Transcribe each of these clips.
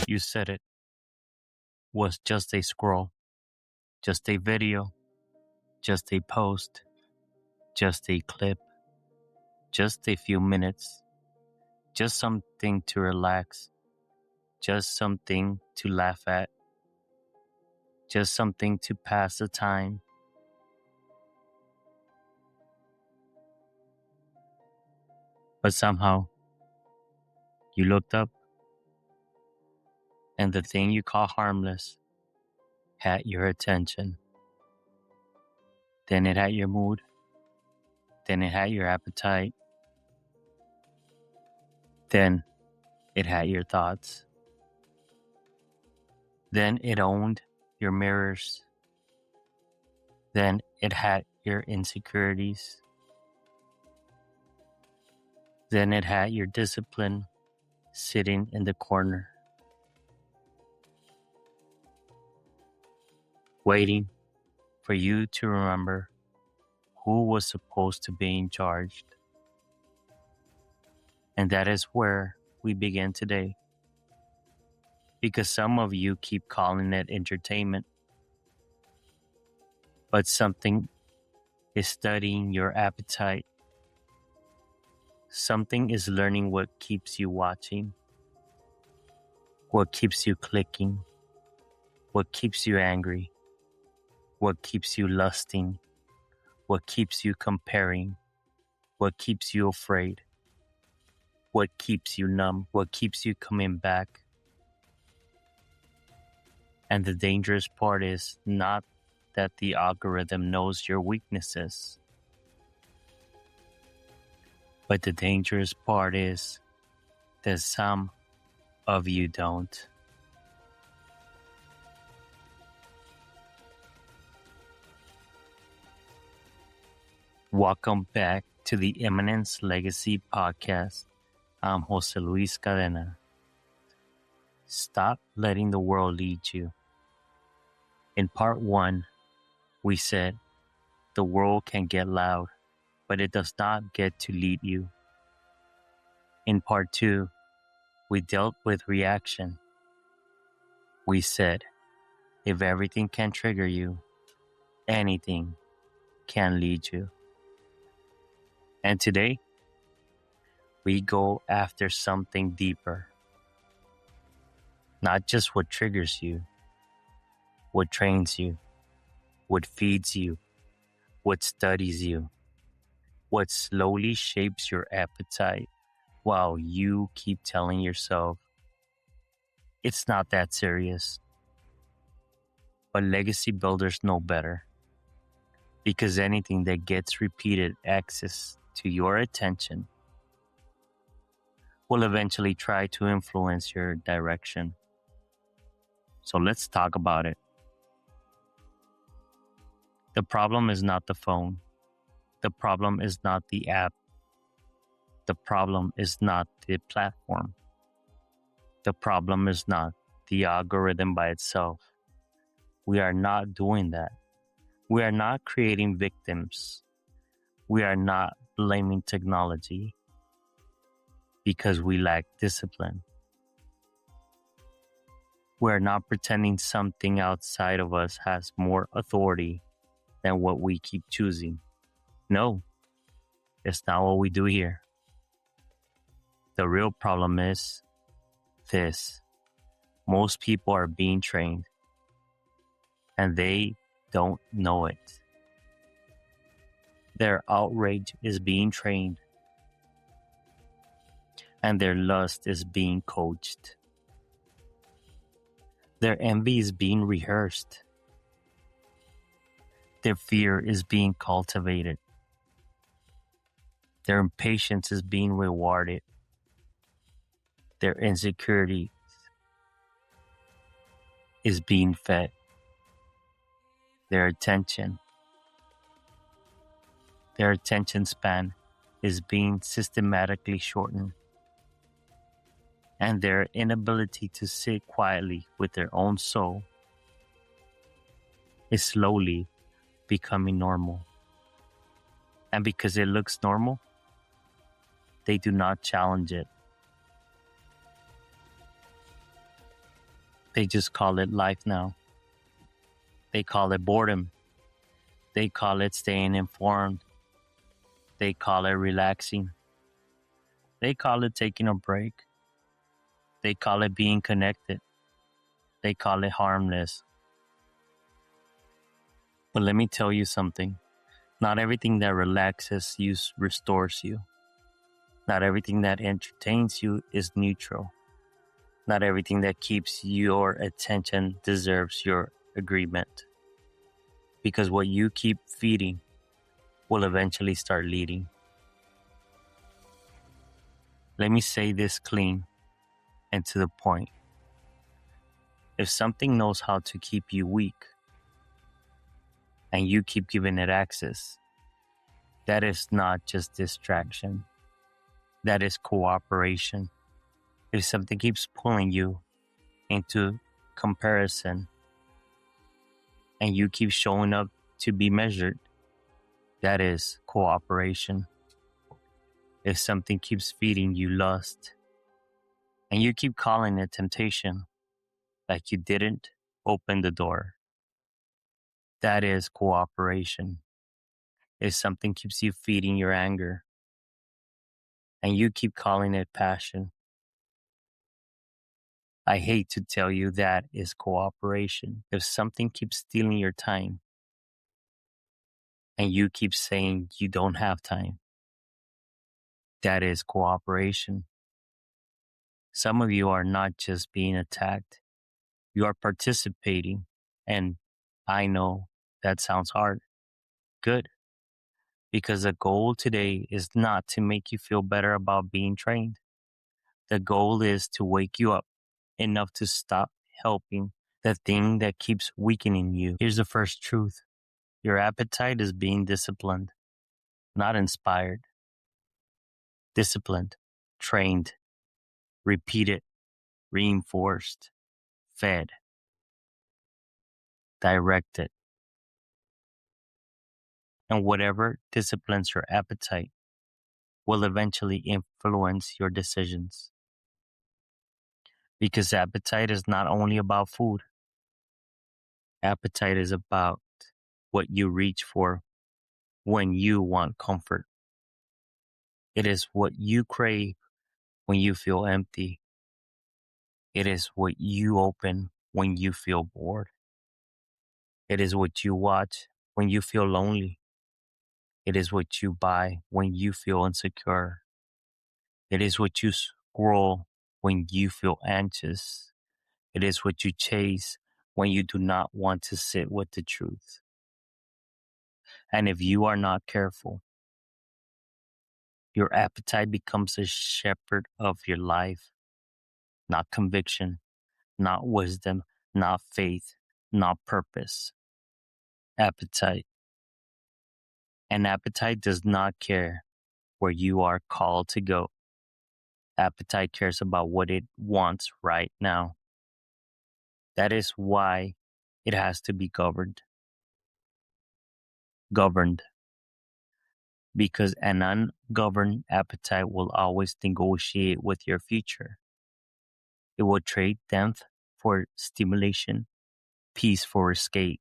You said it was just a scroll, just a video, just a post, just a clip, just a few minutes, just something to relax, just something to laugh at, just something to pass the time. But somehow, you looked up, and the thing you call harmless had your attention. Then it had your mood. Then it had your appetite. Then it had your thoughts. Then it owned your mirrors. Then it had your insecurities. Then it had your discipline sitting in the corner, waiting for you to remember who was supposed to be in charge. And that is where we begin today. Because some of you keep calling it entertainment, but something is studying your appetite. Something is learning what keeps you watching, what keeps you clicking, what keeps you angry, what keeps you lusting, what keeps you comparing, what keeps you afraid, what keeps you numb, what keeps you coming back. And the dangerous part is not that the algorithm knows your weaknesses, but the dangerous part is that some of you don't. Welcome back to the Eminence Legacy podcast. I'm Jose Luis Cadena. Stop letting the world lead you. In part 1, we said the world can get loud, but it does not get to lead you. In part 2, we dealt with reaction. We said if everything can trigger you, anything can lead you. And today, we go after something deeper. Not just what triggers you, what trains you, what feeds you, what studies you, what slowly shapes your appetite while you keep telling yourself, it's not that serious. But legacy builders know better, because anything that gets repeated access to your attention will eventually try to influence your direction. So let's talk about it. The problem is not the phone. The problem is not the app. The problem is not the platform. The problem is not the algorithm by itself. We are not doing that. We are not creating victims. We are not blaming technology because we lack discipline. We are not pretending something outside of us has more authority than what we keep choosing. No, it's not what we do here. The real problem is this. Most people are being trained, and they don't know it. Their outrage is being trained, and their lust is being coached. Their envy is being rehearsed. Their fear is being cultivated. Their impatience is being rewarded. Their insecurity is being fed. Their attention span is being systematically shortened. And their inability to sit quietly with their own soul is slowly becoming normal. And because it looks normal, they do not challenge it. They just call it life now. They call it boredom. They call it staying informed. They call it relaxing. They call it taking a break. They call it being connected. They call it harmless. But let me tell you something. Not everything that relaxes you restores you. Not everything that entertains you is neutral. Not everything that keeps your attention deserves your agreement. Because what you keep feeding will eventually start leading. Let me say this clean and to the point. If something knows how to keep you weak and you keep giving it access, that is not just distraction. That is cooperation. If something keeps pulling you into comparison and you keep showing up to be measured, that is cooperation. If something keeps feeding you lust and you keep calling it temptation, like you didn't open the door, that is cooperation. If something keeps you feeding your anger and you keep calling it passion, I hate to tell you that is cooperation. If something keeps stealing your time and you keep saying you don't have time, that is cooperation. Some of you are not just being attacked, you are participating. And I know that sounds hard. Good. Because the goal today is not to make you feel better about being trained. The goal is to wake you up enough to stop helping the thing that keeps weakening you. Here's the first truth. Your appetite is being disciplined, not inspired. Disciplined, trained, repeated, reinforced, fed, directed. And whatever disciplines your appetite will eventually influence your decisions. Because appetite is not only about food. Appetite is about what you reach for when you want comfort. It is what you crave when you feel empty. It is what you open when you feel bored. It is what you watch when you feel lonely. It is what you buy when you feel insecure. It is what you scroll when you feel anxious. It is what you chase when you do not want to sit with the truth. And if you are not careful, your appetite becomes a shepherd of your life, not conviction, not wisdom, not faith, not purpose. Appetite. And appetite does not care where you are called to go. Appetite cares about what it wants right now. That is why it has to be governed. Governed. Because an ungoverned appetite will always negotiate with your future. It will trade depth for stimulation, peace for escape,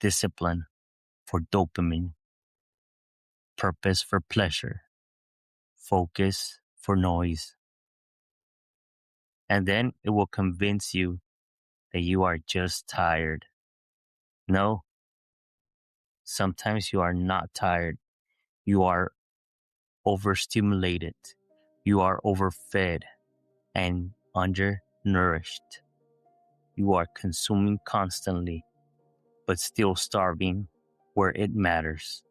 discipline for dopamine, purpose for pleasure, focus for noise. And then it will convince you that you are just tired. No, sometimes you are not tired. You are overstimulated. You are overfed and undernourished. You are consuming constantly, but still starving where it matters.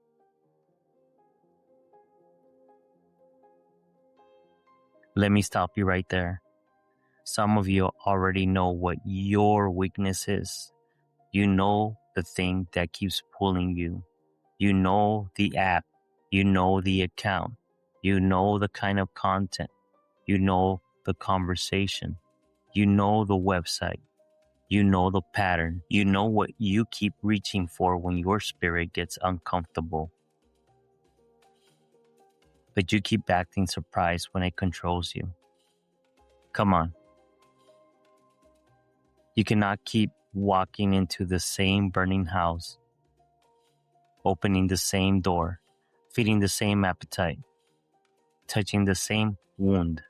Let me stop you right there. Some of you already know what your weakness is. You know the thing that keeps pulling you. You know the app. You know the account. You know the kind of content. You know the conversation. You know the website. You know the pattern. You know what you keep reaching for when your spirit gets uncomfortable. But you keep acting surprised when it controls you. Come on. You cannot keep walking into the same burning house, opening the same door, feeding the same appetite, touching the same wound,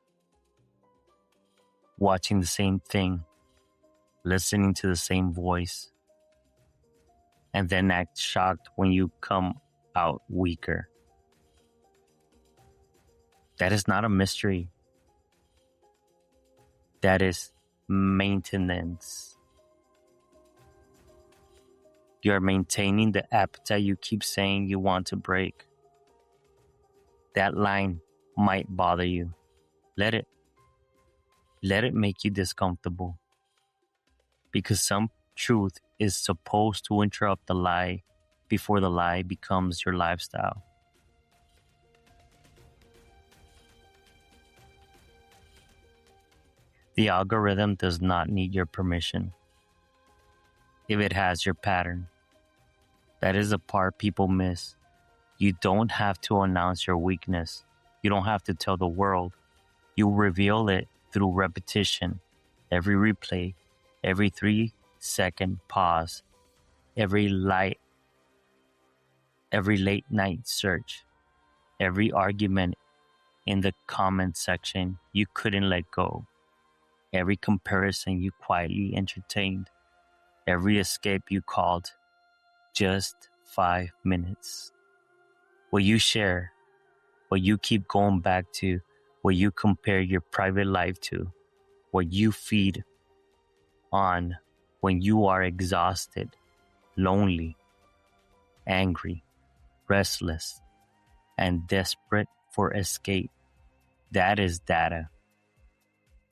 watching the same thing, listening to the same voice, and then act shocked when you come out weaker. That is not a mystery. That is maintenance. You are maintaining the appetite you keep saying you want to break. That line might bother you. Let it. Let it make you discomfortable. Because some truth is supposed to interrupt the lie before the lie becomes your lifestyle. The algorithm does not need your permission if it has your pattern. That is the part people miss. You don't have to announce your weakness. You don't have to tell the world. You reveal it through repetition. Every replay, every 3-second pause, every late night search, every argument in the comment section you couldn't let go, every comparison you quietly entertained, every escape you called just 5 minutes. What you share, what you keep going back to, what you compare your private life to, what you feed on when you are exhausted, lonely, angry, restless, and desperate for escape. That is data.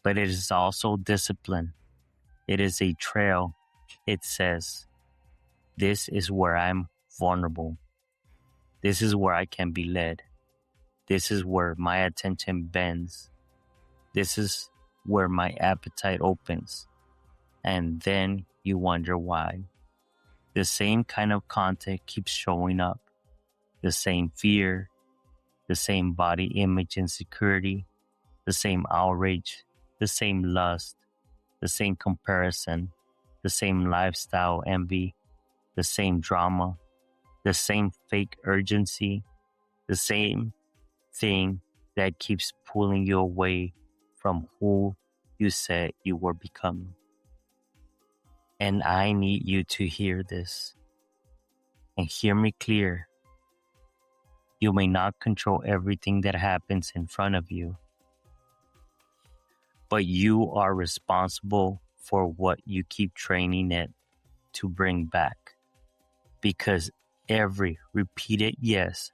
But it is also discipline. It is a trail. It says, this is where I'm vulnerable. This is where I can be led. This is where my attention bends. This is where my appetite opens. And then you wonder why. The same kind of content keeps showing up. The same fear, the same body image insecurity, the same outrage, the same lust, the same comparison, the same lifestyle envy, the same drama, the same fake urgency, the same thing that keeps pulling you away from who you said you were becoming. And I need you to hear this and hear me clear. You may not control everything that happens in front of you, but you are responsible for what you keep training it to bring back. Because every repeated yes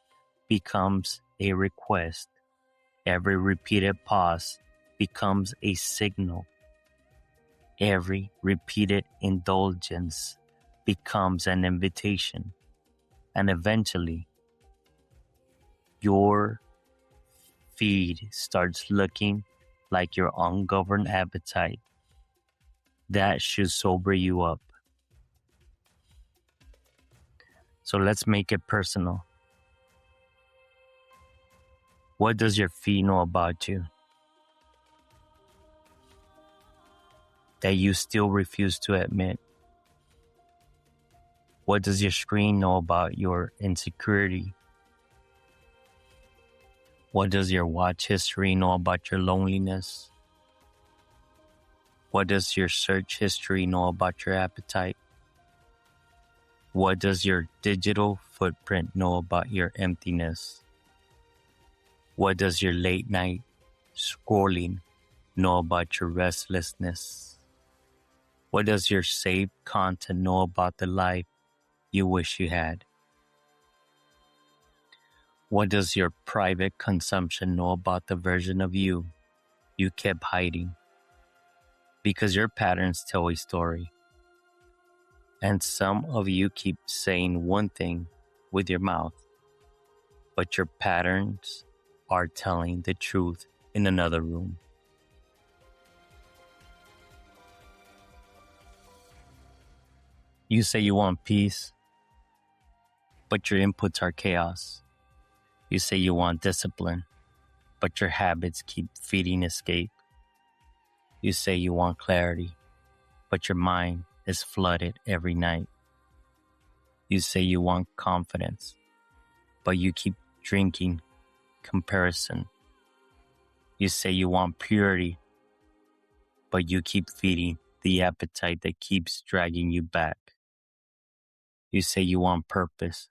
becomes a request. Every repeated pause becomes a signal. Every repeated indulgence becomes an invitation. And eventually, your feed starts looking like your ungoverned appetite. That should sober you up. So let's make it personal. What does your feed know about you that you still refuse to admit? What does your screen know about your insecurity? What does your watch history know about your loneliness? What does your search history know about your appetite? What does your digital footprint know about your emptiness? What does your late night scrolling know about your restlessness? What does your saved content know about the life you wish you had? What does your private consumption know about the version of you kept hiding? Because your patterns tell a story. And some of you keep saying one thing with your mouth, but your patterns are telling the truth in another room. You say you want peace, but your inputs are chaos. You say you want discipline, but your habits keep feeding escape. You say you want clarity, but your mind is flooded every night. You say you want confidence, but you keep drinking comparison. You say you want purity, but you keep feeding the appetite that keeps dragging you back. You say you want purpose,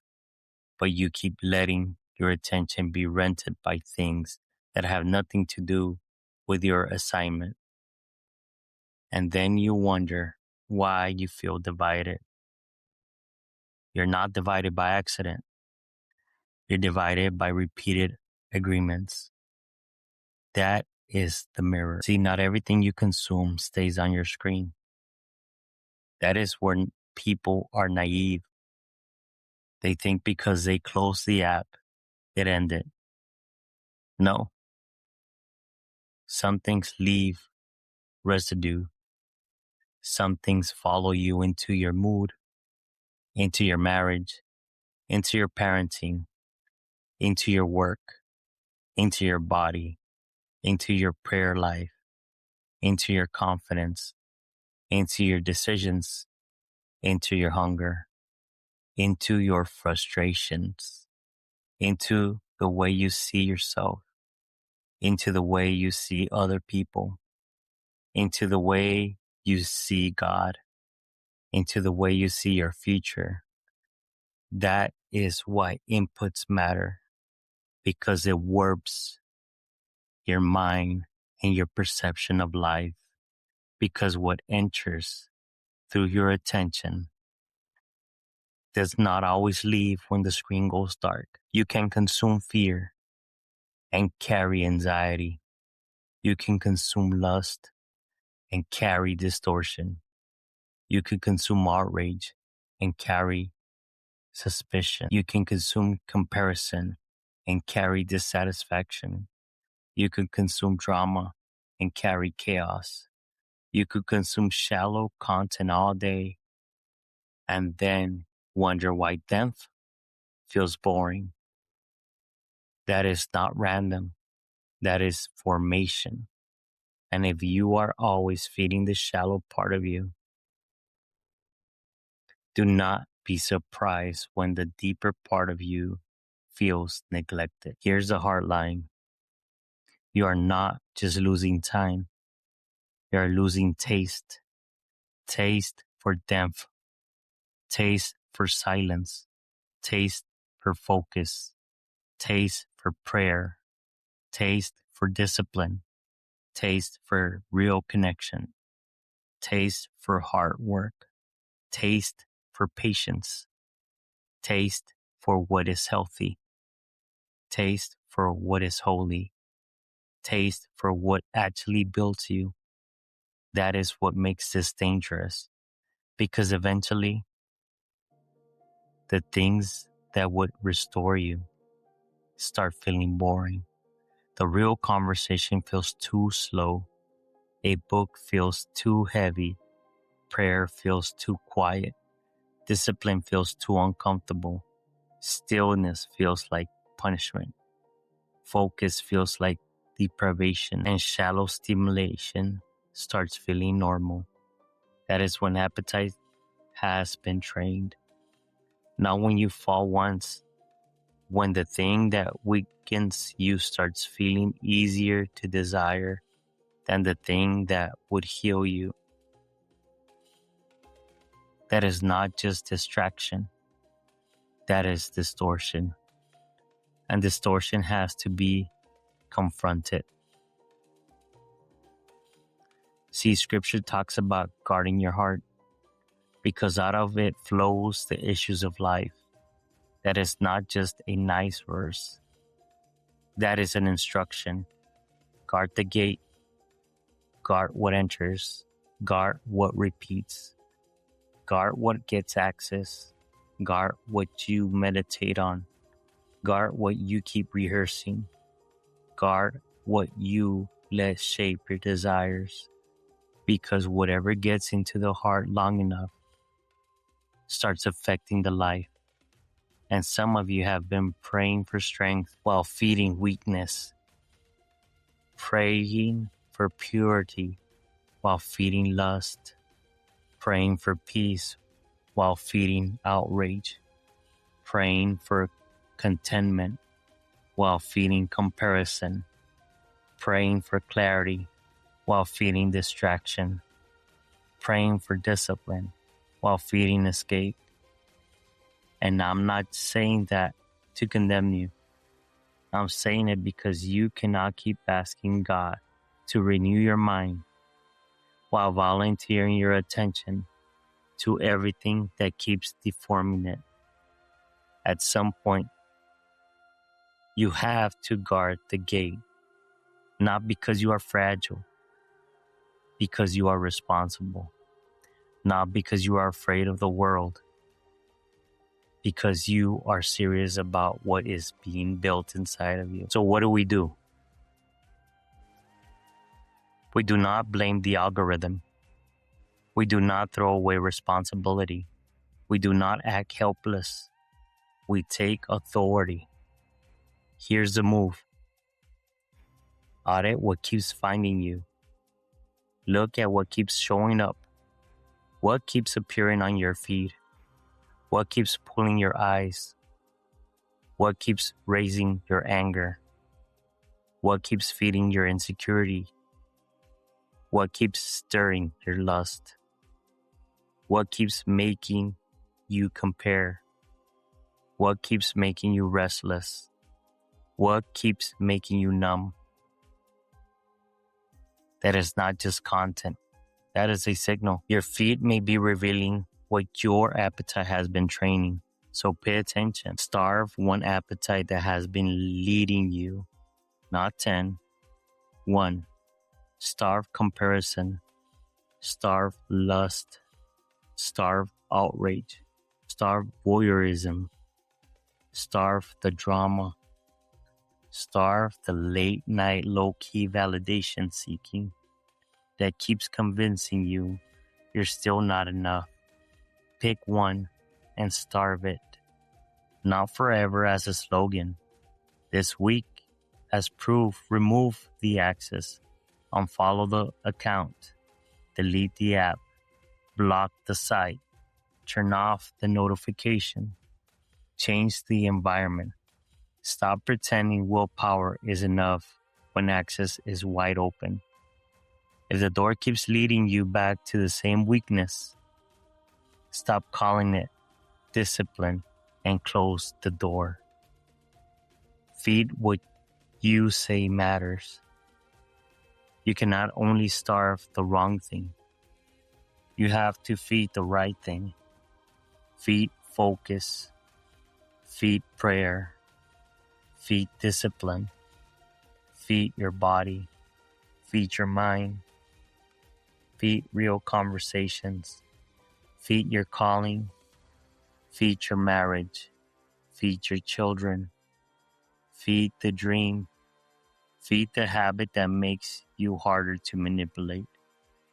but you keep letting your attention be rented by things that have nothing to do with your assignment. And then you wonder why you feel divided. You're not divided by accident. You're divided by repeated agreements. That is the mirror. See, not everything you consume stays on your screen. That is where people are naive. They think because they close the app, it ended. No. Some things leave residue. Some things follow you into your mood, into your marriage, into your parenting, into your work, into your body, into your prayer life, into your confidence, into your decisions, into your hunger, into your frustrations, into the way you see yourself, into the way you see other people, into the way you see God, into the way you see your future. That is why inputs matter, because it warps your mind and your perception of life, because what enters through your attention does not always leave when the screen goes dark. You can consume fear and carry anxiety. You can consume lust and carry distortion. You can consume outrage and carry suspicion. You can consume comparison and carry dissatisfaction. You could consume drama and carry chaos. You could consume shallow content all day and then wonder why depth feels boring. That is not random. That is formation. And if you are always feeding the shallow part of you, do not be surprised when the deeper part of you feels neglected. Here's the hard line. You are not just losing time. You are losing taste. Taste for depth. Taste for silence. Taste for focus. Taste for prayer. Taste for discipline. Taste for real connection. Taste for hard work. Taste for patience. Taste for what is healthy. Taste for what is holy. Taste for what actually builds you. That is what makes this dangerous, because eventually the things that would restore you start feeling boring. The real conversation feels too slow. A book feels too heavy. Prayer feels too quiet. Discipline feels too uncomfortable. Stillness feels like punishment. Focus feels like deprivation, and shallow stimulation starts feeling normal. That is when appetite has been trained. Not when you fall once, when the thing that weakens you starts feeling easier to desire than the thing that would heal you. That is not just distraction. That is distortion. And distortion has to be confronted. See, scripture talks about guarding your heart, because out of it flows the issues of life. That is not just a nice verse. That is an instruction. Guard the gate. Guard what enters. Guard what repeats. Guard what gets access. Guard what you meditate on. Guard what you keep rehearsing. Guard what you let shape your desires. Because whatever gets into the heart long enough starts affecting the life. And some of you have been praying for strength while feeding weakness. Praying for purity while feeding lust. praying for peace while feeding outrage, praying for contentment while feeding comparison, praying for clarity while feeding distraction, praying for discipline while feeding escape. And I'm not saying that to condemn you. I'm saying it because you cannot keep asking God to renew your mind while volunteering your attention to everything that keeps deforming it. At some point, you have to guard the gate, not because you are fragile, because you are responsible, not because you are afraid of the world, because you are serious about what is being built inside of you. So what do? We do not blame the algorithm. We do not throw away responsibility. We do not act helpless. We take authority. Here's the move. Audit what keeps finding you. Look at what keeps showing up. What keeps appearing on your feed? What keeps pulling your eyes? What keeps raising your anger? What keeps feeding your insecurity? What keeps stirring your lust? What keeps making you compare? What keeps making you restless? What keeps making you numb? That is not just content. That is a signal. Your feed may be revealing what your appetite has been training. So pay attention. Starve one appetite that has been leading you, not 10. 1. Starve comparison. Starve lust. Starve outrage. Starve voyeurism. Starve the drama. Starve the late night low-key validation seeking that keeps convincing you you're still not enough. Pick one and starve it. Not forever as a slogan. This week, as proof, remove the access. Unfollow the account. Delete the app. Block the site. Turn off the notification. Change the environment. Stop pretending willpower is enough when access is wide open. If the door keeps leading you back to the same weakness, stop calling it discipline and close the door. Feed what you say matters. You cannot only starve the wrong thing. You have to feed the right thing. Feed focus. Feed prayer. Feed discipline. Feed your body. Feed your mind. Feed real conversations. Feed your calling. Feed your marriage. Feed your children. Feed the dream. Feed the habit that makes you harder to manipulate.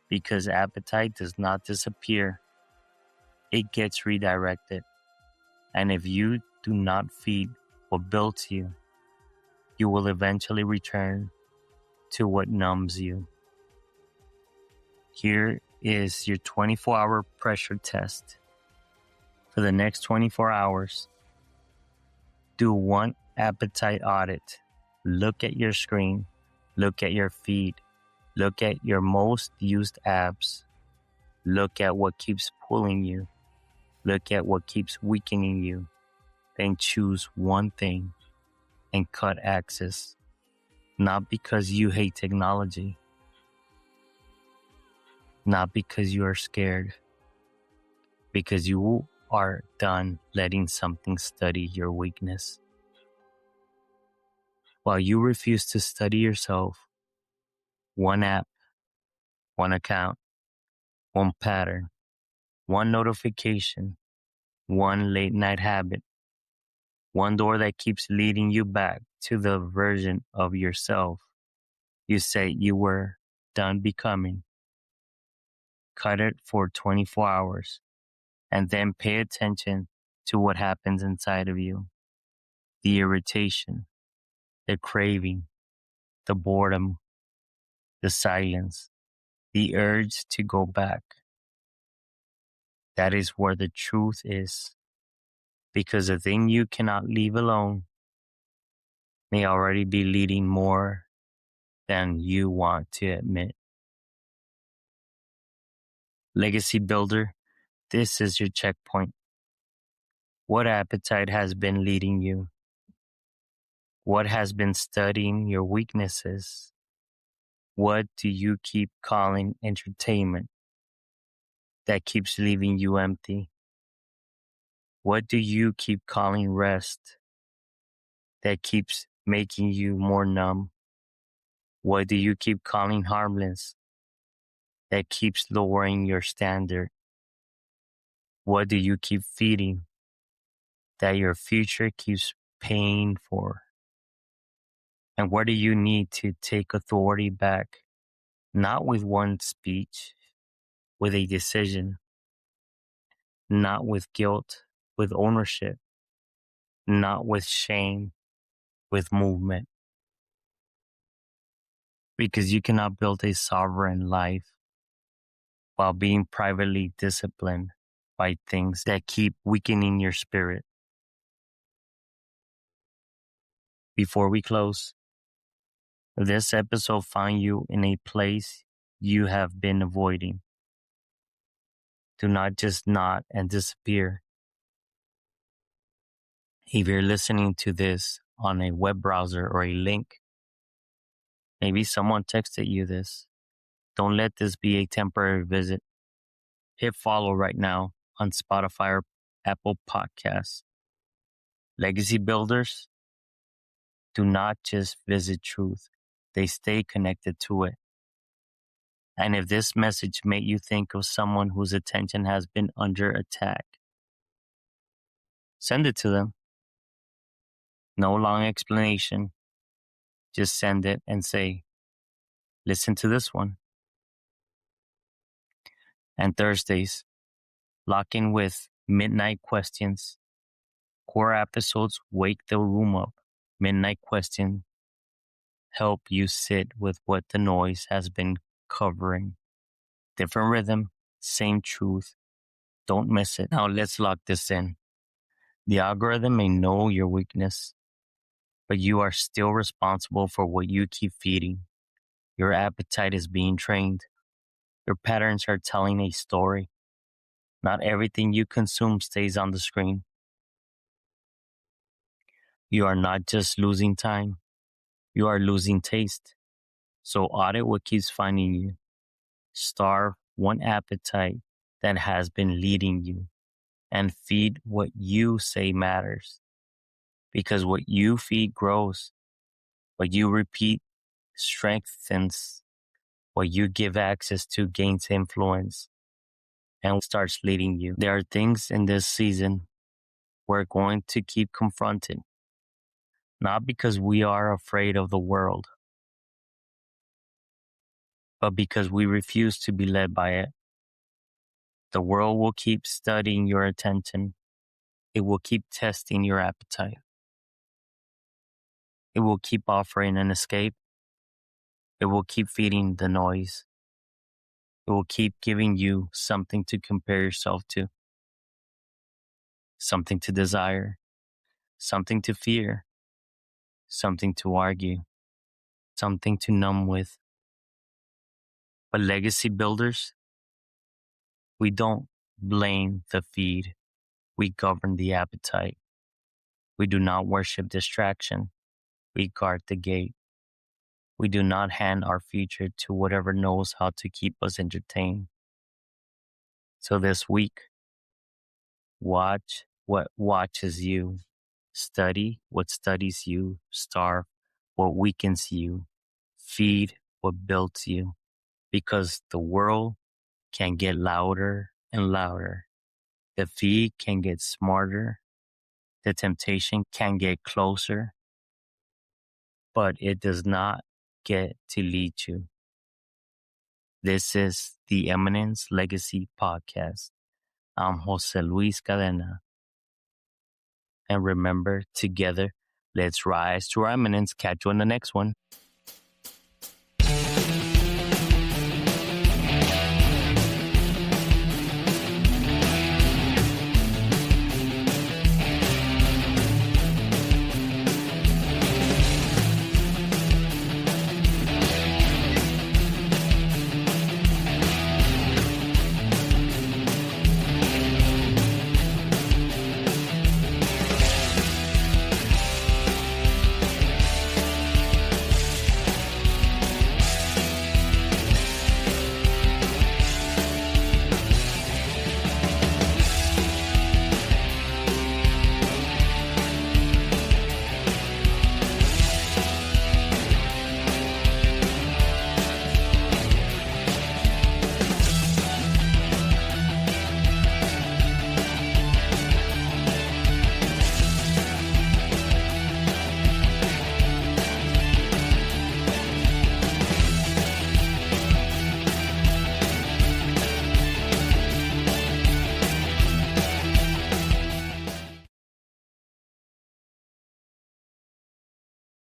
Because appetite does not disappear. It gets redirected. And if you do not feed what builds you, you will eventually return to what numbs you. Here is your 24-hour pressure test. For the next 24 hours, do one appetite audit. Look at your screen. Look at your feed. Look at your most used apps. Look at what keeps pulling you. Look at what keeps weakening you. Then choose one thing and cut access. Not because you hate technology. Not because you are scared. Because you are done letting something study your weakness. While you refuse to study yourself, one app, one account, one pattern, one notification, one late night habit, one door that keeps leading you back to the version of yourself you said you were done becoming. Cut it for 24 hours and then pay attention to what happens inside of you. The irritation, the craving, the boredom, the silence, the urge to go back. That is where the truth is. Because the thing you cannot leave alone may already be leading more than you want to admit. Legacy builder, this is your checkpoint. What appetite has been leading you? What has been studying your weaknesses? What do you keep calling entertainment that keeps leaving you empty? What do you keep calling rest that keeps making you more numb? What do you keep calling harmless that keeps lowering your standard? What do you keep feeding that your future keeps paying for? And where do you need to take authority back? Not with one speech, with a decision. Not with guilt, with ownership. Not with shame, with movement. Because you cannot build a sovereign life while being privately disciplined by things that keep weakening your spirit. Before we close, if this episode found you in a place you have been avoiding, do not just nod and disappear. If you're listening to this on a web browser or a link, maybe someone texted you this. Don't let this be a temporary visit. Hit follow right now on Spotify or Apple Podcasts. Legacy builders do not just visit truth, they stay connected to it. And if this message made you think of someone whose attention has been under attack, send it to them. No long explanation. Just send it and say, listen to this one. And Thursdays, lock in with Midnight Questions. Core episodes wake the room up. Midnight Question help you sit with what the noise has been covering. Different rhythm, same truth. Don't miss it. Now let's lock this in. The algorithm may know your weakness, but you are still responsible for what you keep feeding. Your appetite is being trained. Your patterns are telling a story. Not everything you consume stays on the screen. You are not just losing time. You are losing taste. So audit what keeps finding you. Starve one appetite that has been leading you. And feed what you say matters. Because what you feed grows. What you repeat strengthens. What you give access to gains influence and starts leading you. There are things in this season we're going to keep confronting. Not because we are afraid of the world, but because we refuse to be led by it. The world will keep studying your attention. It will keep testing your appetite. It will keep offering an escape. It will keep feeding the noise. It will keep giving you something to compare yourself to, something to desire, something to fear, something to argue, something to numb with. But legacy builders, we don't blame the feed. We govern the appetite. We do not worship distraction. We guard the gate. We do not hand our future to whatever knows how to keep us entertained. So this week, watch what watches you. Study what studies you. Starve what weakens you. Feed what builds you. Because the world can get louder and louder. The feed can get smarter. The temptation can get closer. But it does not get to lead you. This is the Eminence Legacy Podcast. I'm Jose Luis Cadena. And remember, together, let's rise to our eminence. Catch you on the next one.